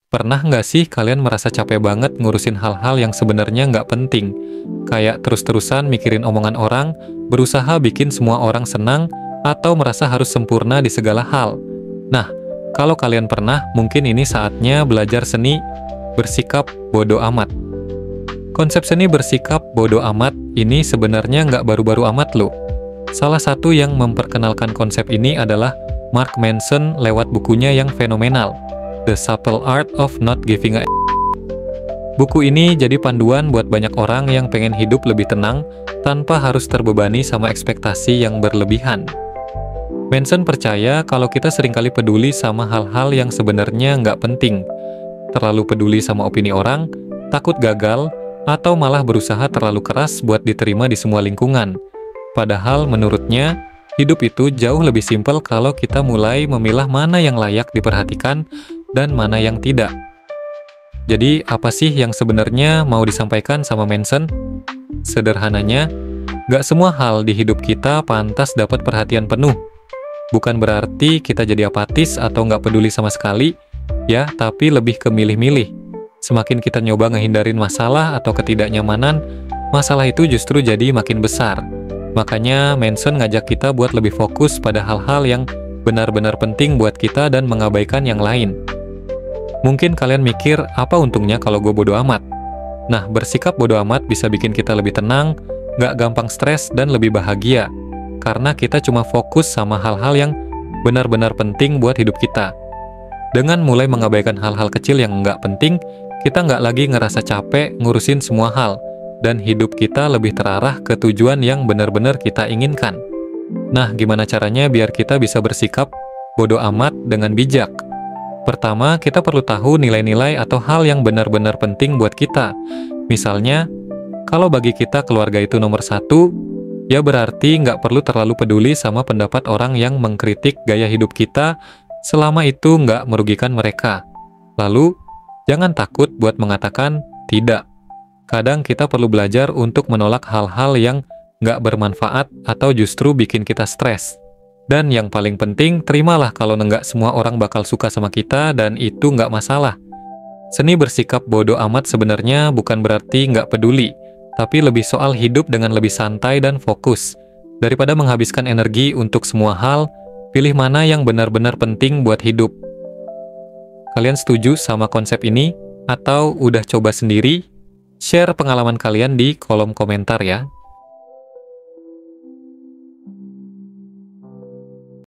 Pernah nggak sih kalian merasa capek banget ngurusin hal-hal yang sebenarnya nggak penting? Kayak terus-terusan mikirin omongan orang, berusaha bikin semua orang senang, atau merasa harus sempurna di segala hal. Nah, kalau kalian pernah, mungkin ini saatnya belajar seni bersikap bodo amat. Konsep seni bersikap bodo amat ini sebenarnya nggak baru-baru amat loh. Salah satu yang memperkenalkan konsep ini adalah Mark Manson lewat bukunya yang fenomenal, The Subtle Art of Not Giving a F***. Buku ini jadi panduan buat banyak orang yang pengen hidup lebih tenang tanpa harus terbebani sama ekspektasi yang berlebihan. Manson percaya kalau kita seringkali peduli sama hal-hal yang sebenarnya nggak penting, terlalu peduli sama opini orang, takut gagal, atau malah berusaha terlalu keras buat diterima di semua lingkungan. Padahal menurutnya, hidup itu jauh lebih simpel kalau kita mulai memilah mana yang layak diperhatikan dan mana yang tidak. Jadi, apa sih yang sebenarnya mau disampaikan sama Manson? Sederhananya, gak semua hal di hidup kita pantas dapat perhatian penuh. Bukan berarti kita jadi apatis atau gak peduli sama sekali, ya, tapi lebih ke milih-milih. Semakin kita nyoba ngehindarin masalah atau ketidaknyamanan, masalah itu justru jadi makin besar. Makanya Manson ngajak kita buat lebih fokus pada hal-hal yang benar-benar penting buat kita dan mengabaikan yang lain. Mungkin kalian mikir, apa untungnya kalau gue bodo amat? Nah, bersikap bodo amat bisa bikin kita lebih tenang, gak gampang stres, dan lebih bahagia. Karena kita cuma fokus sama hal-hal yang benar-benar penting buat hidup kita. Dengan mulai mengabaikan hal-hal kecil yang nggak penting, kita nggak lagi ngerasa capek ngurusin semua hal, dan hidup kita lebih terarah ke tujuan yang benar-benar kita inginkan. Nah, gimana caranya biar kita bisa bersikap bodo amat dengan bijak? Pertama, kita perlu tahu nilai-nilai atau hal yang benar-benar penting buat kita. Misalnya, kalau bagi kita keluarga itu nomor satu, ya berarti nggak perlu terlalu peduli sama pendapat orang yang mengkritik gaya hidup kita selama itu nggak merugikan mereka. Lalu, jangan takut buat mengatakan tidak. Kadang kita perlu belajar untuk menolak hal-hal yang nggak bermanfaat atau justru bikin kita stres. Dan yang paling penting, terimalah kalau nggak semua orang bakal suka sama kita dan itu nggak masalah. Seni bersikap bodo amat sebenarnya bukan berarti nggak peduli, tapi lebih soal hidup dengan lebih santai dan fokus. Daripada menghabiskan energi untuk semua hal, pilih mana yang benar-benar penting buat hidup. Kalian setuju sama konsep ini? Atau udah coba sendiri? Share pengalaman kalian di kolom komentar ya.